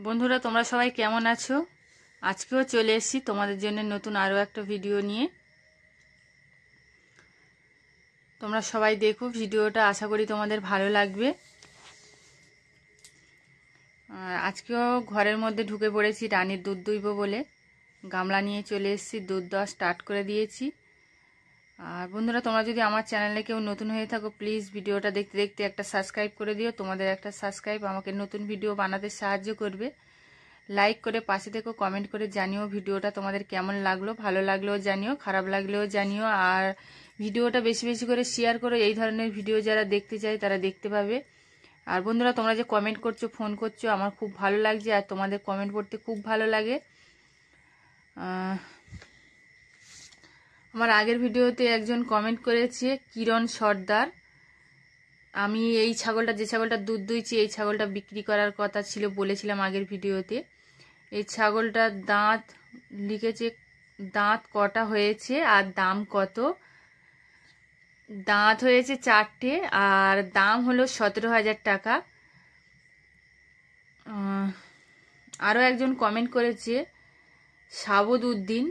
বন্ধুরা তোমরা সবাই কেমন আছো? আজকেও চলে এসেছি তোমাদের জন্য নতুন আরও একটা ভিডিও নিয়ে। তোমরা সবাই দেখো ভিডিওটা, আশা করি তোমাদের ভালো লাগবে। আজকেও ঘরের মধ্যে ঢুকে পড়েছি রানীর দুধ দুইব বলে, গামলা নিয়ে চলে এসেছি, দুধ দেওয়া স্টার্ট করে দিয়েছি। আর বন্ধুরা তোমরা যদি আমার চ্যানেলে কেউ নতুন হয়ে থাকো, প্লিজ ভিডিওটা দেখতে দেখতে একটা সাবস্ক্রাইব করে দিও। তোমাদের একটা সাবস্ক্রাইব আমাকে নতুন ভিডিও বানাতে সাহায্য করবে। লাইক করে পাশে থেকো, কমেন্ট করে জানিও ভিডিওটা তোমাদের কেমন লাগলো। ভালো লাগলেও জানিও, খারাপ লাগলেও জানিও। আর ভিডিওটা বেশি বেশি করে শেয়ার করো, এই ধরনের ভিডিও যারা দেখতে চায় তারা দেখতে পাবে। আর বন্ধুরা তোমরা যে কমেন্ট করছো, ফোন করছো, আমার খুব ভালো লাগছে। আর তোমাদের কমেন্ট পড়তে খুব ভালো লাগে। আমার আগের ভিডিওতে একজন কমেন্ট করেছে, কিরণ সর্দার। আমি এই ছাগলটা, যে ছাগলটা দুধ দুইছি, এই ছাগলটা বিক্রি করার কথা ছিল, বলেছিলাম আগের ভিডিওতে। এই ছাগলটার দাঁত লিখেছে, দাঁত কটা হয়েছে আর দাম কত। দাঁত হয়েছে 4টে আর দাম হলো 17,000 টাকা। আরও একজন কমেন্ট করেছে, সাবুদ্দিন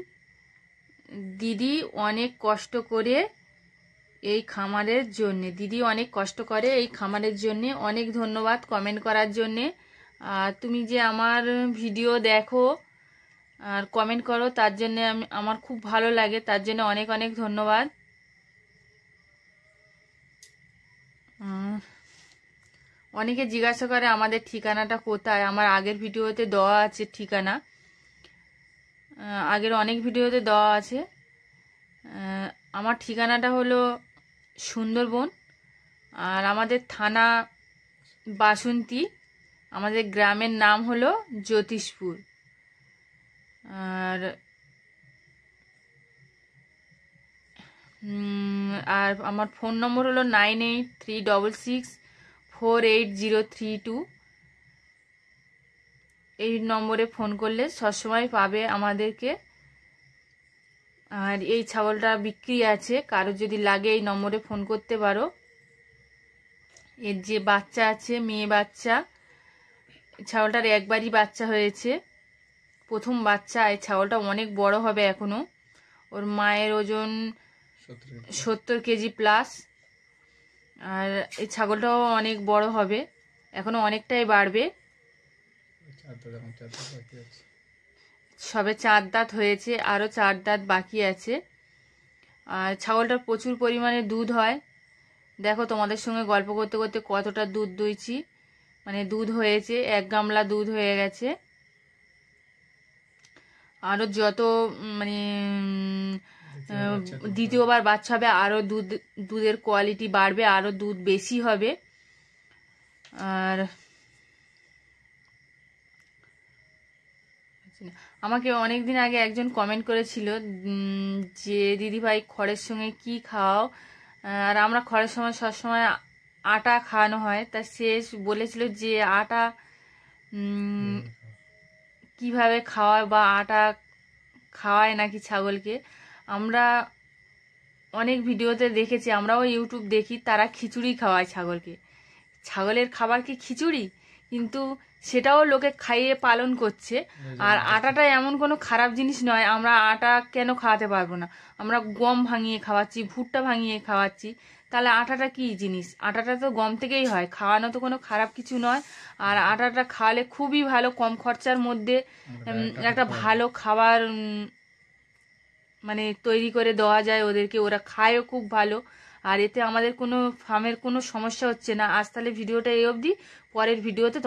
দিদি অনেক কষ্ট করে এই খামারের জন্যে, দিদি অনেক কষ্ট করে এই খামারের জন্যে। অনেক ধন্যবাদ কমেন্ট করার জন্যে। আর তুমি যে আমার ভিডিও দেখো আর কমেন্ট করো, তার জন্যে আমার খুব ভালো লাগে, তার জন্য অনেক অনেক ধন্যবাদ। অনেকে জিজ্ঞাসা করে আমাদের ঠিকানাটা কোথায়। আমার আগের ভিডিওতে দেওয়া আছে ঠিকানা, আগের অনেক ভিডিওতে দেওয়া আছে। আমার ঠিকানাটা হলো সুন্দরবন, আর আমাদের থানা বাসন্তী, আমাদের গ্রামের নাম হলো জ্যোতিষপুর। আর আর আমার ফোন নম্বর হলো 9836648032। এই নম্বরে ফোন করলে সবসময় পাবে আমাদেরকে। আর এই ছাগলটা বিক্রি আছে, কারো যদি লাগে এই নম্বরে ফোন করতে পারো। এর যে বাচ্চা আছে, মেয়ে বাচ্চা, ছাগলটার একবারই বাচ্চা হয়েছে, প্রথম বাচ্চা। এই ছাগলটা অনেক বড় হবে এখনো। ওর মায়ের ওজন 70 কেজি প্লাস। আর এই ছাগলটাও অনেক বড় হবে, এখনো অনেকটাই বাড়বে। সবে 4 দাঁত হয়েছে, আরও 4 দাঁত বাকি আছে। আর ছাগলটার প্রচুর পরিমাণে দুধ হয়। দেখো তোমাদের সঙ্গে গল্প করতে করতে কতটা দুধ দুইছি, মানে দুধ হয়েছে, 1 গামলা দুধ হয়ে গেছে। আরও যত মানে দ্বিতীয়বার বাচ্চা হবে, আরও দুধের কোয়ালিটি বাড়বে, আরও দুধ বেশি হবে। আর আমাকে অনেক দিন আগে একজন কমেন্ট করেছিল যে দিদিভাই খড়ের সঙ্গে কি খাও। আর আমরা খড়ের সময় সবসময় আটা খাওয়ানো হয়, তা সে বলেছিল যে আটা কিভাবে খাওয়ায় বা আটা খাওয়ায় নাকি ছাগলকে। আমরা অনেক ভিডিওতে দেখেছি, আমরাও ইউটিউব দেখি, তারা খিচুড়ি খাওয়ায় ছাগলকে। ছাগলের খাবার কি খিচুড়ি? কিন্তু সেটাও লোকে খাইয়ে পালন করছে। আর আটাটা এমন কোনো খারাপ জিনিস নয়, আমরা আটা কেন খাওয়াতে পারবো না? আমরা গম ভাঙিয়ে খাওয়াচ্ছি, ভুট্টা ভাঙিয়ে খাওয়াচ্ছি, তাহলে আটাটা কি জিনিস? আটাটা তো গম থেকেই হয়, খাওয়ানো তো কোনো খারাপ কিছু নয়। আর আটাটা খাওয়ালে খুবই ভালো, কম খরচার মধ্যে একটা ভালো খাবার মানে তৈরি করে দেওয়া যায় ওদেরকে, ওরা খায়ও খুব ভালো। আর এতে আমাদের কোনো ফার্মের কোনো সমস্যা হচ্ছে না। আজ তাহলে ভিডিওটা এই অবধি, পরের ভিডিওতে তোমার